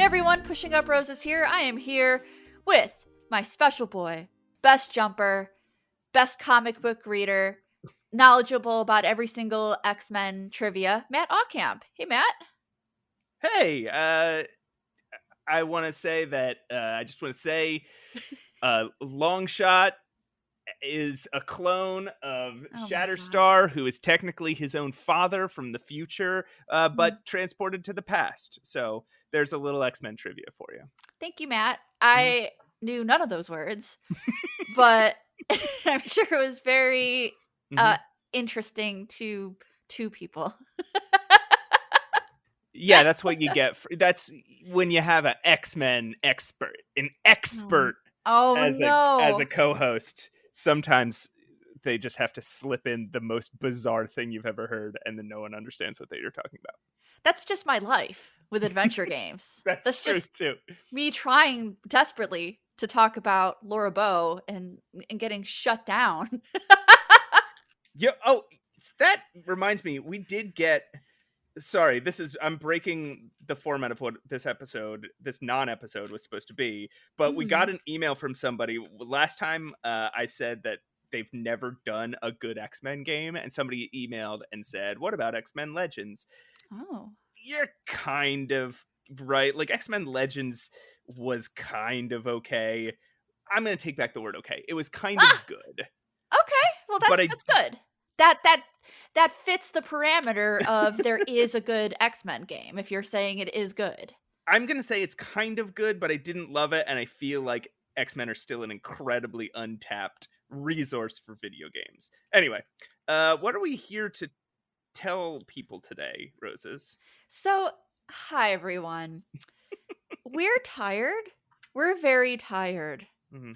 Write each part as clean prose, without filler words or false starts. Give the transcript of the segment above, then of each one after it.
everyone, Pushing Up Roses here. I am here with my special boy, best jumper, best comic book reader, knowledgeable about every single X-Men trivia, Matt Ocamp. Hey, Matt. Hey, I want to say that Longshot is a clone of Oh my Shatterstar, who is technically his own father from the future, but transported to the past. So there's a little X-Men trivia for you. Thank you, Matt. I knew none of those words, but I'm sure it was very interesting to two people. Yeah, that's what you get. That's when you have an X-Men expert, as a co-host. Sometimes they just have to slip in the most bizarre thing you've ever heard, and then no one understands what you're talking about. That's just my life with adventure games. That's true just too. Me trying desperately to talk about Laura Bow and getting shut down. Yeah. Oh, that reminds me. We did get. Sorry, I'm breaking the format of what this non-episode was supposed to be, but we got an email from somebody. Last time I said that they've never done a good X-Men game, and somebody emailed and said, what about X-Men Legends? Oh. You're kind of right. Like, X-Men Legends was kind of okay. I'm going to take back the word okay. It was kind of good. Okay, well that's good. That fits the parameter of there is a good X-Men game, if you're saying it is good. I'm going to say it's kind of good, but I didn't love it, and I feel like X-Men are still an incredibly untapped resource for video games. Anyway, what are we here to tell people today, Roses? So, hi everyone. We're tired. We're very tired.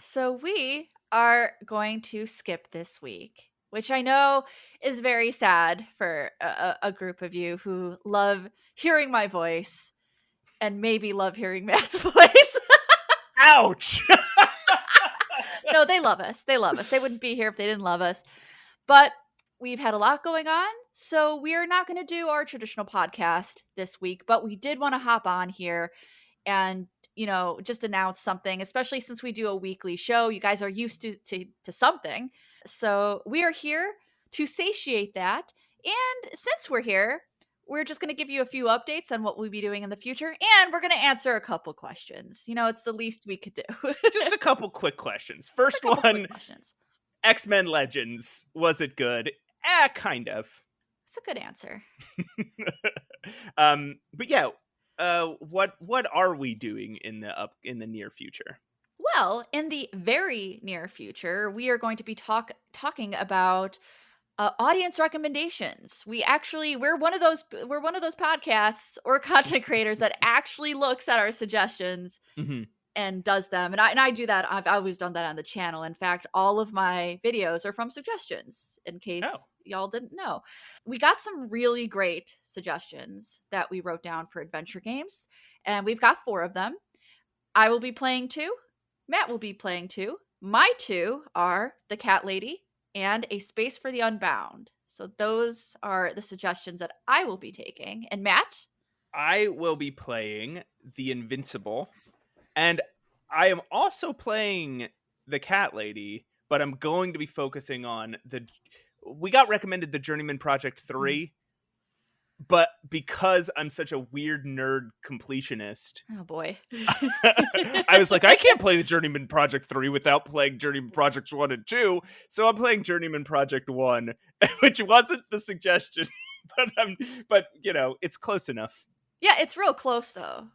So we are going to skip this week, which I know is very sad for a group of you who love hearing my voice and maybe love hearing Matt's voice. Ouch! No, they love us. They love us. They wouldn't be here if they didn't love us. But we've had a lot going on, so we are not going to do our traditional podcast this week, but we did want to hop on here and, just announce something, especially since we do a weekly show. You guys are used to something. So we are here to satiate that. And since we're here, we're just going to give you a few updates on what we'll be doing in the future. And we're going to answer a couple questions. It's the least we could do. Just a couple quick questions. First one, X-Men Legends, was it good? Kind of. It's a good answer. But yeah, what are we doing in the near future? Well, in the very near future, we are going to be talking about audience recommendations. We're one of those podcasts or content creators that actually looks at our suggestions and does them. And I do that. I've always done that on the channel. In fact, all of my videos are from suggestions, in case y'all didn't know. We got some really great suggestions that we wrote down for adventure games, and we've got 4 of them. I will be playing 2. Matt will be playing 2. My 2 are The Cat Lady and A Space for the Unbound. So those are the suggestions that I will be taking. And Matt? I will be playing The Invincible. And I am also playing The Cat Lady, but I'm going to be focusing on we got recommended the Journeyman Project 3, but because I'm such a weird nerd completionist. Oh boy. I was like, I can't play the Journeyman Project 3 without playing Journeyman Projects 1 and 2. So I'm playing Journeyman Project 1, which wasn't the suggestion, but it's close enough. Yeah, it's real close though.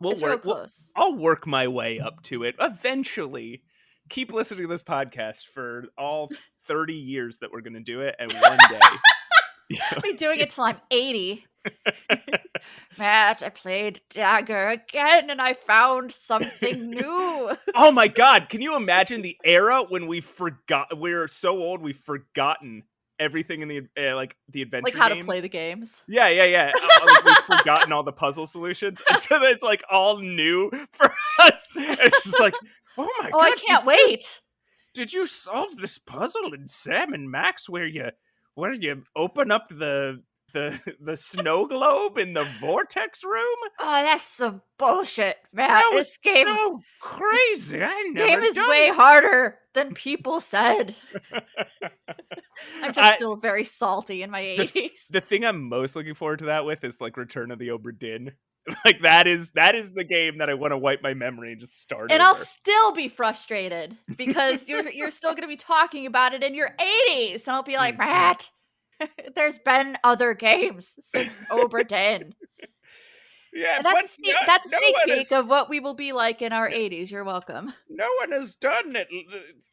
Real close. I'll work my way up to it eventually. Keep listening to this podcast for all 30 years that we're going to do it, and one day I'll be doing it till I'm 80. Matt, I played Dagger again, and I found something new. Oh my god! Can you imagine the era when we're so old we've forgotten everything in the adventure games. Like how to play the games. Yeah. We've forgotten all the puzzle solutions. And so it's like all new for us. And it's just like, oh my god. I can't wait. Did you solve this puzzle in Sam and Max where you open up the the snow globe in the vortex room? Oh, that's some bullshit, Matt. That was This game, so crazy. I game never is done way it. harder than people said. I'm just I- still very salty in my 80s. the thing I'm most looking forward to that with is like Return of the Obra Dinn. Like that is the game that I want to wipe my memory and just start And over. I'll still be frustrated because you're still going to be talking about it in your 80s, and I'll be like, Matt, there's been other games since Obra Dinn. Yeah, And that's a sneak peek has, of what we will be like in our 80s. You're welcome. no one has done it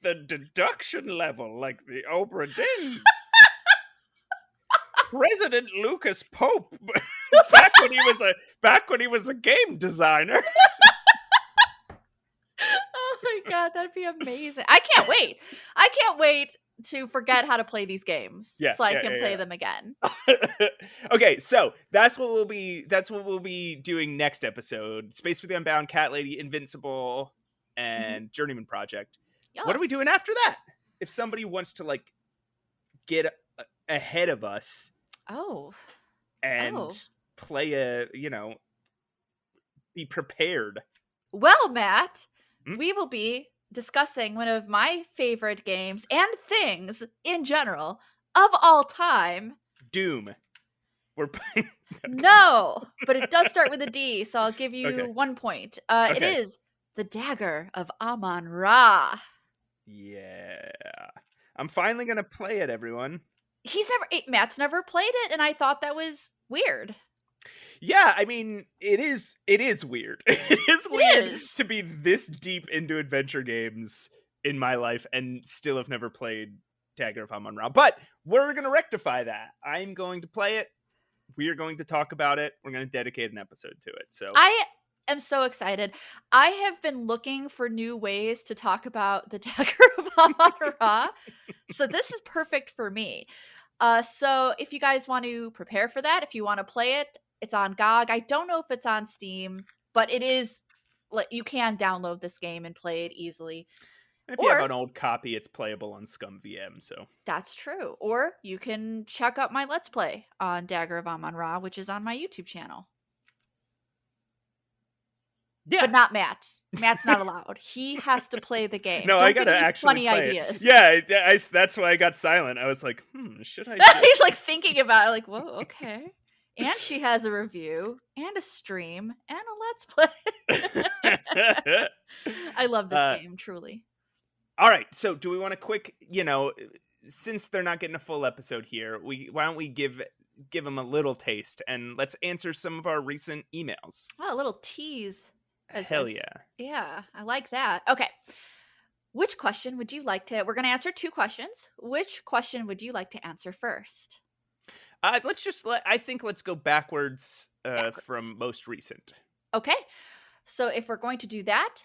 the deduction level like the Obra Dinn. President Lucas Pope, back when he was a game designer. Oh my god, that'd be amazing. I can't wait. I can't wait to forget how to play these games so I can play them again. Okay, so that's what we'll be doing next episode. Space for the Unbound, Cat Lady, Invincible, and Journeyman Project. Yes. What are we doing after that? If somebody wants to like get ahead of us and play be prepared. Well, Matt, we will be discussing one of my favorite games and things in general of all time. Doom. We're playing. No, but it does start with a D, so I'll give you 1 point. Okay. It is the Dagger of Amon-Ra. Yeah. I'm finally going to play it, everyone. Matt's never played it, and I thought that was weird. Yeah, I mean, it is weird. It is weird to be this deep into adventure games in my life and still have never played Dagger of Amon-Ra. But we're going to rectify that. I'm going to play it. We are going to talk about it. We're going to dedicate an episode to it. So I am so excited. I have been looking for new ways to talk about the Dagger of Amon-Ra. So this is perfect for me. So if you guys want to prepare for that, if you want to play it, it's on GOG. I don't know if it's on Steam, but it is. You can download this game and play it easily. And if you have an old copy, it's playable on ScumVM. So that's true. Or you can check out my Let's Play on Dagger of Amon-Ra, which is on my YouTube channel. Yeah, but not Matt. Matt's not allowed. He has to play the game. No, Don't I gotta actually funny play ideas. It. Yeah, that's why I got silent. I was like, should I? He's like thinking about it, like, whoa, okay. And she has a review and a stream and a Let's Play. I love this game, truly. All right, so do we want to quick, since they're not getting a full episode here, why don't we give them a little taste and let's answer some of our recent emails. Oh, a little tease. Hell yeah. Yeah, I like that. Okay. Which question would you like to... We're going to answer 2 questions. Which question would you like to answer first? Let's go backwards. From most recent. Okay. So if we're going to do that,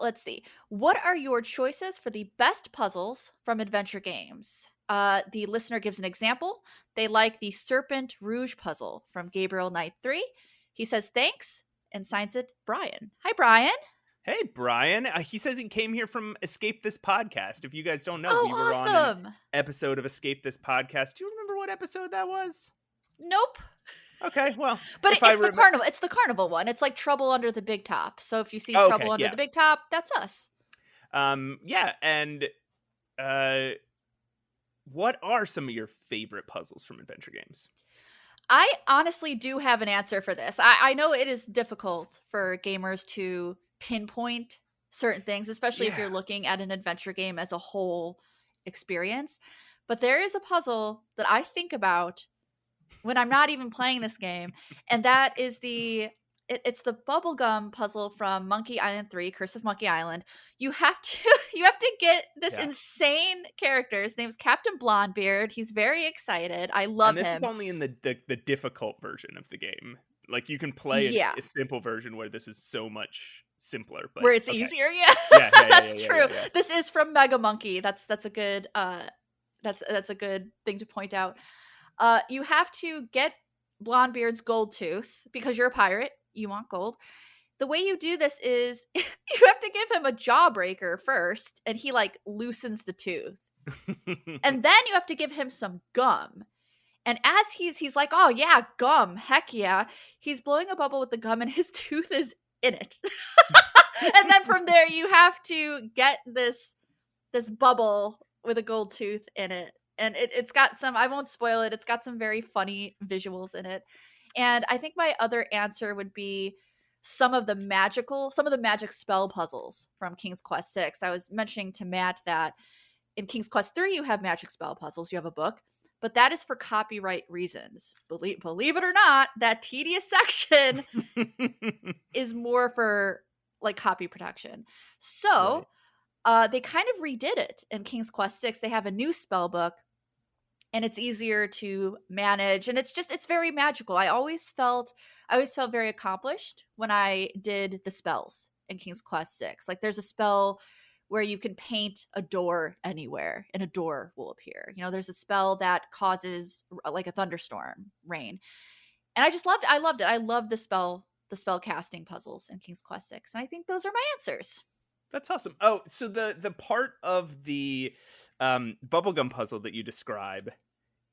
let's see. What are your choices for the best puzzles from adventure games? The listener gives an example. They like the Serpent Rouge puzzle from Gabriel Knight 3. He says, thanks, and signs it Brian. Hi, Brian. Hey, Brian. He says he came here from Escape This Podcast. If you guys don't know, we were on an episode of Escape This Podcast. Do you remember what episode that was? Nope. Okay, well. But it's the carnival. It's the carnival one. It's like Trouble Under the Big Top. So if you see Trouble Under the Big Top, that's us. Yeah, and what are some of your favorite puzzles from adventure games? I honestly do have an answer for this. I know it is difficult for gamers to pinpoint certain things, especially if you're looking at an adventure game as a whole experience. But there is a puzzle that I think about when I'm not even playing this game, and that is it's the bubblegum puzzle from Monkey Island 3, Curse of Monkey Island. You have to get this insane character. His name's Captain Blondebeard. He's very excited. I love him. And this is only in the difficult version of the game. Like you can play a simple version where this is so much simpler, but where it's easier. That's true. Yeah. This is from Mega Monkey. That's a good that's a good thing to point out. You have to get Blondebeard's gold tooth because you're a pirate. You want gold. The way you do this is you have to give him a jawbreaker first, and he like loosens the tooth. And then you have to give him some gum. And as he's like, oh yeah, gum, heck yeah, he's blowing a bubble with the gum and his tooth is in it. And then from there you have to get this bubble with a gold tooth in it. And it's got some, I won't spoil it, it's got some very funny visuals in it. And I think my other answer would be some of the magic spell puzzles from King's Quest 6. I was mentioning to Matt that in King's Quest 3 you have magic spell puzzles, you have a book, but that is for copyright reasons. Believe it or not, that tedious section is more for like copy protection. So they kind of redid it in King's Quest 6. They have a new spell book and it's easier to manage, and it's very magical. I always felt very accomplished when I did the spells in King's Quest 6. Like there's a spell where you can paint a door anywhere and a door will appear. You know, there's a spell that causes like a thunderstorm, rain. And I loved it. I love the spell casting puzzles in King's Quest 6. And I think those are my answers. That's awesome. Oh, so the part of the bubblegum puzzle that you describe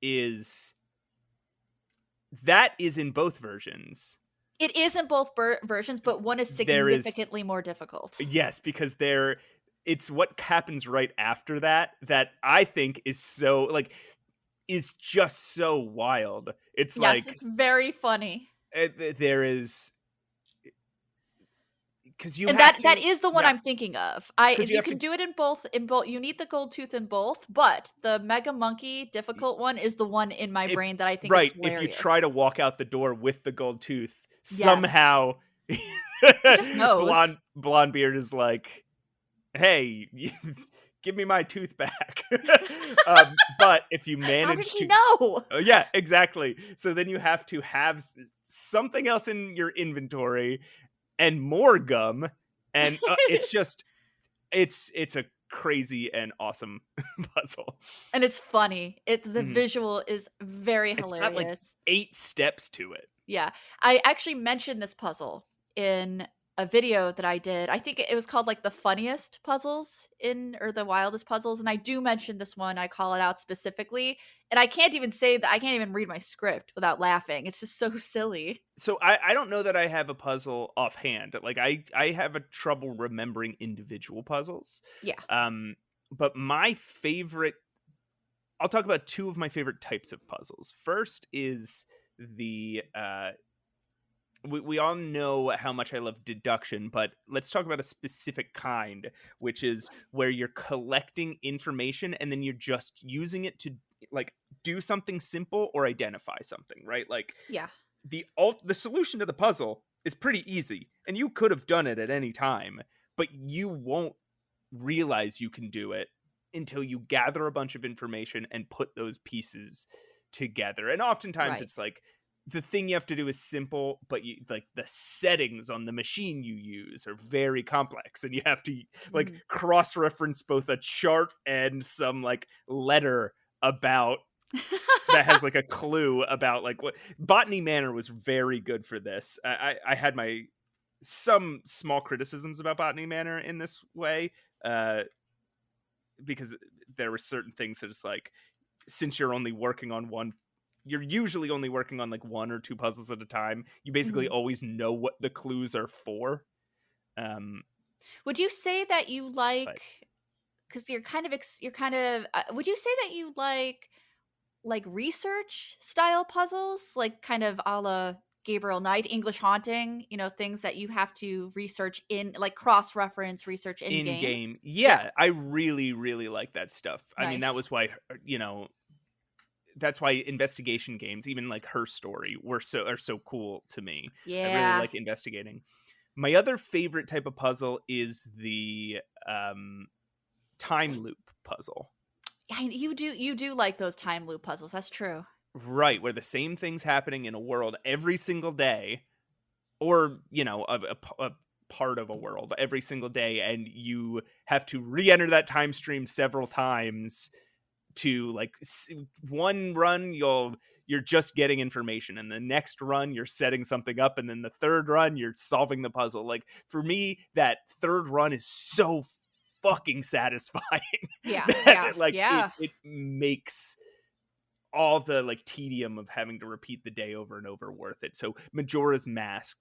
is in both versions. It is in both versions, but one is significantly more difficult. Yes, because it's what happens right after that I think is so like is just so wild. It's yes, it's very funny. There is because you and have that is the one I'm thinking of. You can do it in both. You need the gold tooth in both, but the Mega Monkey difficult one is the one in my brain that I think is hilarious. If you try to walk out the door with the gold tooth, somehow just knows. Blondebeard is like, hey, give me my tooth back. But if you manage how did he know? Yeah, exactly. So then you have to have something else in your inventory and more gum, and it's just it's a crazy and awesome puzzle, and it's funny. The visual is very hilarious. It's got like 8 steps to it. Yeah, I actually mentioned this puzzle in a video that I did. I think it was called like the funniest puzzles or the wildest puzzles, and I do mention this one. I call it out specifically, and I can't even say that. I can't even read my script without laughing. It's just so silly. So I don't know that I have a puzzle offhand. Like I have a trouble remembering individual puzzles. Yeah. But my favorite, I'll talk about 2 of my favorite types of puzzles. First is the we all know how much I love deduction, but let's talk about a specific kind, which is where you're collecting information and then you're just using it to like do something simple or identify something, right? Like yeah, the solution to the puzzle is pretty easy and you could have done it at any time, but you won't realize you can do it until you gather a bunch of information and put those pieces together. And oftentimes it's like the thing you have to do is simple, but you like the settings on the machine you use are very complex, and you have to like cross-reference both a chart and some like letter about that has like a clue about like what. Botany Manor was very good for this. I had some small criticisms about Botany Manor in this way, because there were certain things that it's like, since you're usually only working on like 1 or 2 puzzles at a time, you basically always know what the clues are for. Would you say that you like, because would you say that you like research style puzzles, like kind of a la Gabriel Knight, English Haunting, things that you have to research in, like cross-reference research in game? Yeah, I really, really like that stuff. Nice. I mean, that was why, that's why investigation games, even like Her Story, are so cool to me. Yeah. I really like investigating. My other favorite type of puzzle is the time loop puzzle. Yeah, you do like those time loop puzzles. That's true. Right, where the same thing's happening in a world every single day, or a part of a world every single day, and you have to re-enter that time stream several times. To like one run you're just getting information, and the next run you're setting something up, and then the third run you're solving the puzzle. Like for me, that third run is so fucking satisfying. Yeah. Like it makes all the like tedium of having to repeat the day over and over worth it. So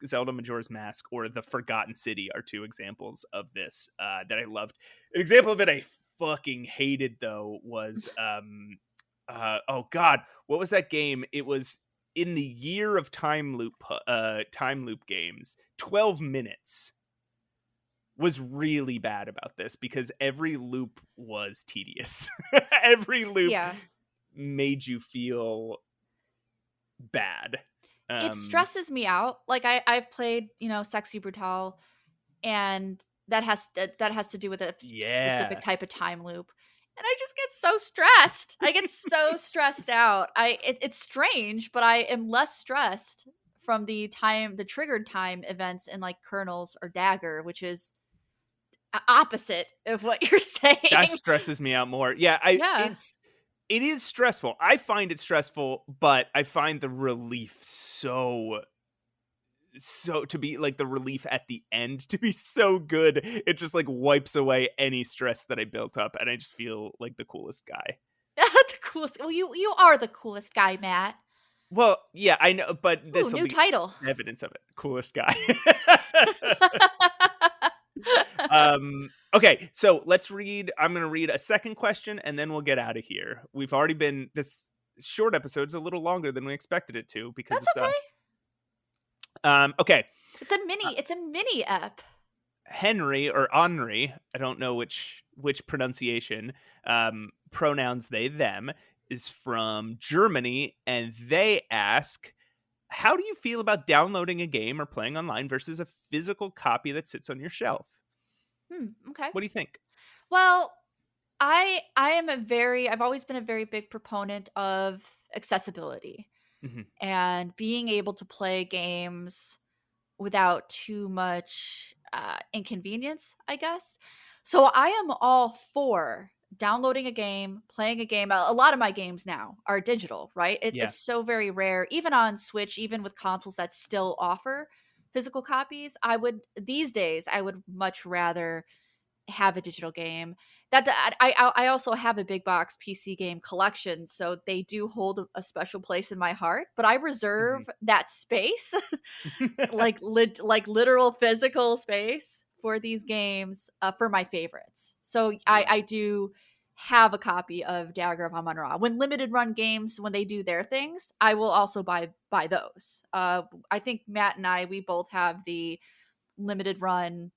Zelda Majora's Mask, or The Forgotten City are two examples of this that I loved. An example of it I fucking hated though was oh god, what was that game? It was in the year of time loop games. 12 minutes was really bad about this because every loop was tedious. Every loop Yeah. made you feel bad. It stresses me out. Like I've played, Sexy Brutal, and that has to do with a specific type of time loop. And I just get so stressed. I get so stressed out. It's strange, but I am less stressed from the triggered time events in like Kernels or Dagger, which is opposite of what you're saying. That stresses me out more. Yeah, it is stressful. I find it stressful, but I find the relief so to be like the relief at the end to be so good. It just like wipes away any stress that I built up, and I just feel like the coolest guy. The coolest. Well, you are the coolest guy, Matt. Well, yeah, I know, but this will be title. Evidence of it. Coolest guy. Okay, so I'm going to read a second question and then we'll get out of here. We've already been, this short episode's a little longer than we expected it to because That's it's okay. us. Okay. It's a mini ep. Henry or Henri, I don't know which pronunciation, pronouns they, them, is from Germany, and they ask, how do you feel about downloading a game or playing online versus a physical copy that sits on your shelf? Okay. What do you think? Well, I've always been a very big proponent of accessibility and being able to play games without too much inconvenience, I guess. So I am all for downloading a game, playing a game. A lot of my games now are digital, right? It's so very rare, even on Switch, even with consoles that still offer physical copies. These days, I would much rather have a digital game. That I also have a big box PC game collection, so they do hold a special place in my heart. But I reserve that space, like literal physical space for these games for my favorites. So I do have a copy of Dagger of Amun-Ra. When limited run games, when they do their things, I will also buy those. I think Matt and we both have the limited run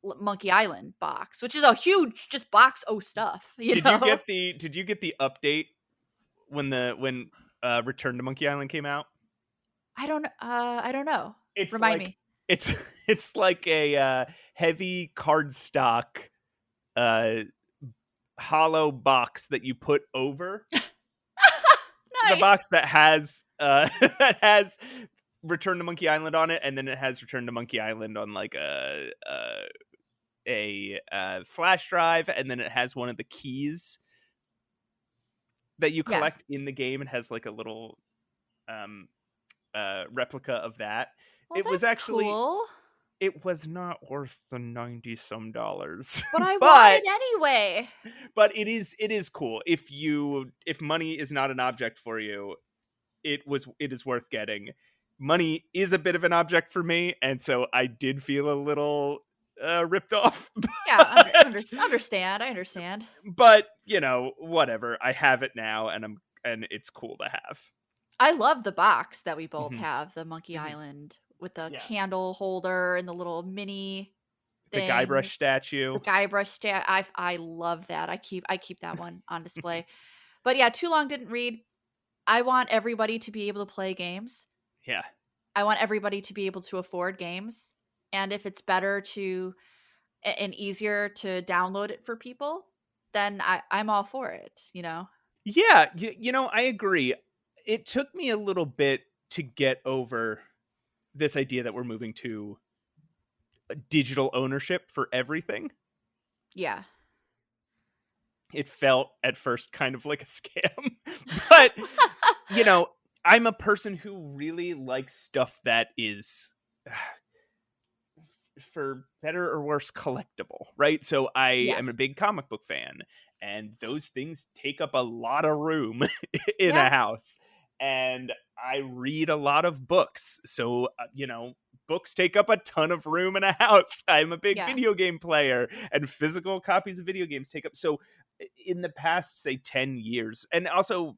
Monkey Island box, which is a huge just box of stuff. Did you get the update when Return to Monkey Island came out? I don't know. Remind me. It's like a heavy cardstock hollow box that you put over nice. The box that has that has Return to Monkey Island on it, and then it has Return to Monkey Island on like a flash drive, and then it has one of the keys that you collect in the game. It has like a little replica of that. Well, it was actually cool. It was not worth the $90 some, but I want it anyway. But it is cool. If money is not an object for you, it is worth getting. Money is a bit of an object for me, and so I did feel a little ripped off. Yeah, I understand. But whatever. I have it now, and it's cool to have. I love the box that we both have, the Monkey Island with the candle holder and the little mini thing. The Guybrush statue. I love that. I keep that one on display. But yeah, Too Long Didn't Read. I want everybody to be able to play games. Yeah. I want everybody to be able to afford games. And if it's better and easier to download it for people, then I'm all for it, Yeah, I agree. It took me a little bit to get over this idea that we're moving to digital ownership for everything. Yeah. It felt at first kind of like a scam. But, I'm a person who really likes stuff that is, for better or worse, collectible, right? So I am a big comic book fan. and those things take up a lot of room in Yeah. a house. And I read a lot of books, so books take up a ton of room in a house. I'm a big Yeah. video game player, and physical copies of video games take up. So in the past, say 10 years, and also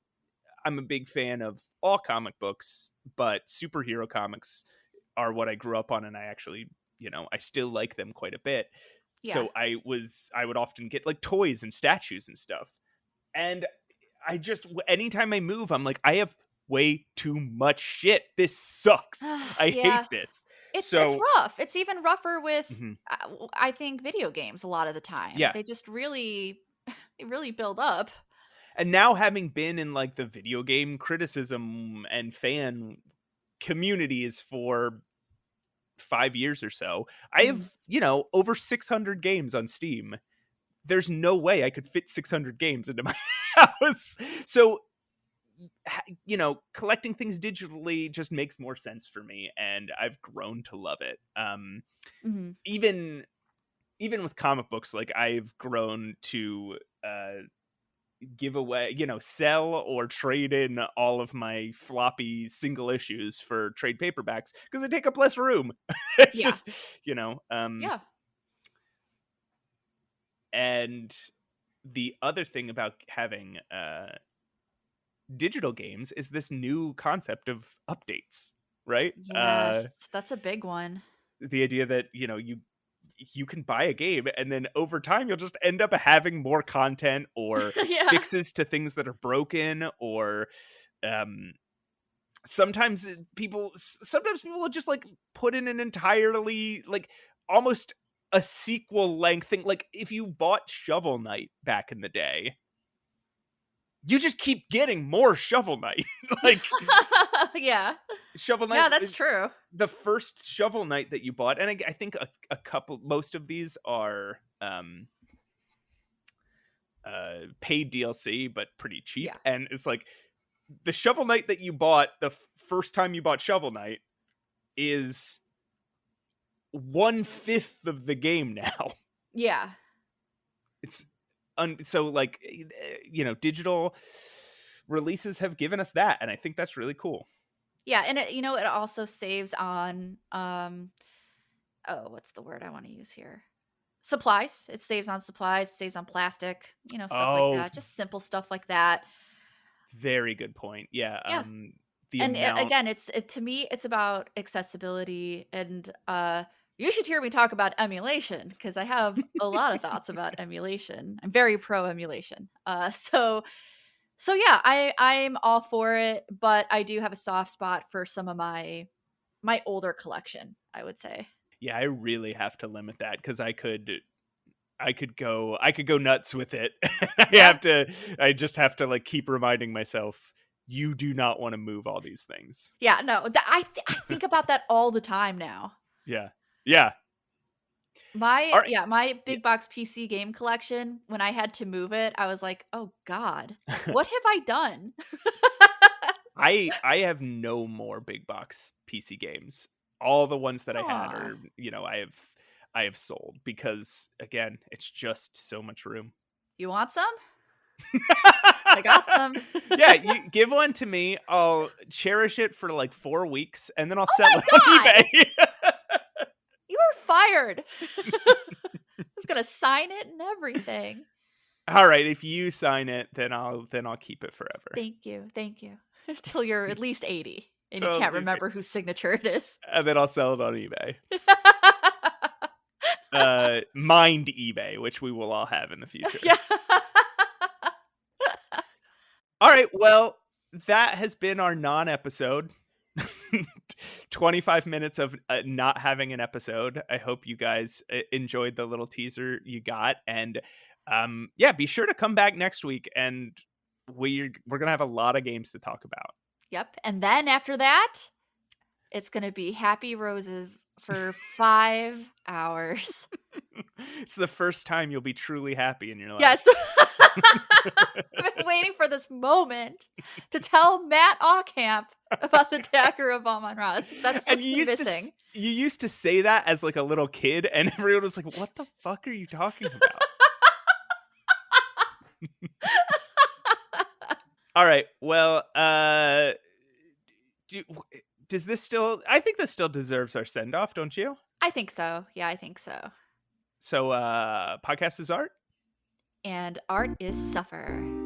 I'm a big fan of all comic books, but superhero comics are what I grew up on, and I actually, I still like them quite a bit. Yeah. So I would often get like toys and statues and stuff. And I just, anytime I move, I'm like, I have way too much shit. This sucks. I hate Yeah. this. It's So, rough. It's even rougher with mhm, I think video games a lot of the time. yeah. They just really they really build up. And now having been in like the video game criticism and fan communities for 5 years or so, I have, Mhm. over 600 games on Steam. There's no way I could fit 600 games into my house. So, collecting things digitally just makes more sense for me, and I've grown to love it. Mhm. Even with comic books, like I've grown to give away, sell or trade in all of my floppy single issues for trade paperbacks because they take up less room. It's Yeah. just, you know, um, Yeah. and the other thing about having digital games is this new concept of updates, right? Yes. That's a big one. The idea that, you can buy a game and then over time you'll just end up having more content or Yeah. fixes to things that are broken, or um sometimes people will just like put in an entirely like almost a sequel length thing. Like if you bought Shovel Knight back in the day, you just keep getting more Shovel Knight. Like Yeah. Shovel Knight Yeah, that's is true. the first Shovel Knight that you bought, and I think a couple, most of these are paid DLC, but pretty cheap. Yeah. And it's like the Shovel Knight that you bought the first time you bought Shovel Knight is 1/5 of the game now. Yeah. It's so like digital releases have given us that, and I think that's really cool. Yeah, and it also saves on oh, what's the word I want to use here? Supplies. It saves on supplies, saves on plastic, stuff like Oh, that. Just simple stuff like that. very good point. Yeah. Yeah. The And amount. again, to me it's about accessibility, and you should hear me talk about emulation because I have a lot of thoughts about emulation. I'm very pro emulation. So yeah, I'm all for it, but I do have a soft spot for some of my older collection, I would say. Yeah, I really have to limit that because I could go nuts with it. Yeah. I just have to like keep reminding myself, you do not want to move all these things. Yeah, no, I think about that all the time now. Yeah. Yeah. My All right. yeah, my Yeah. big box PC game collection, when I had to move it, I was like, "Oh god, what have I done?" I have no more big box PC games. All the ones that I had Aw. are, I have sold because again, it's just so much room. You want some? I got some. Yeah, you give one to me. I'll cherish it for like 4 weeks and then I'll Oh sell my it on god! eBay. You are fired. I was gonna sign it and everything. All right, if you sign it, then I'll keep it forever. Thank you, thank you. Until you're at least 80 and you So can't remember whose signature it is. and then I'll sell it on eBay. Mind eBay, which we will all have in the future. Yeah. All right, well, that has been our non-episode. 25 minutes of not having an episode. I hope you guys enjoyed the little teaser you got, and yeah, be sure to come back next week, and we're gonna have a lot of games to talk about. Yep. And then after that, it's going to be Happy Roses for 5 hours. It's the first time you'll be truly happy in your life. Yes. I've been waiting for this moment to tell Matt Ocamp about the Dagger of Amon-Ra. That's And what's you been used missing. you used to say that as like a little kid, and everyone was like, "What the fuck are you talking about?" All right. Well, does this still? I think this still deserves our send off, don't you? I think so. Yeah, I think so. So, podcast is art. And art is suffer.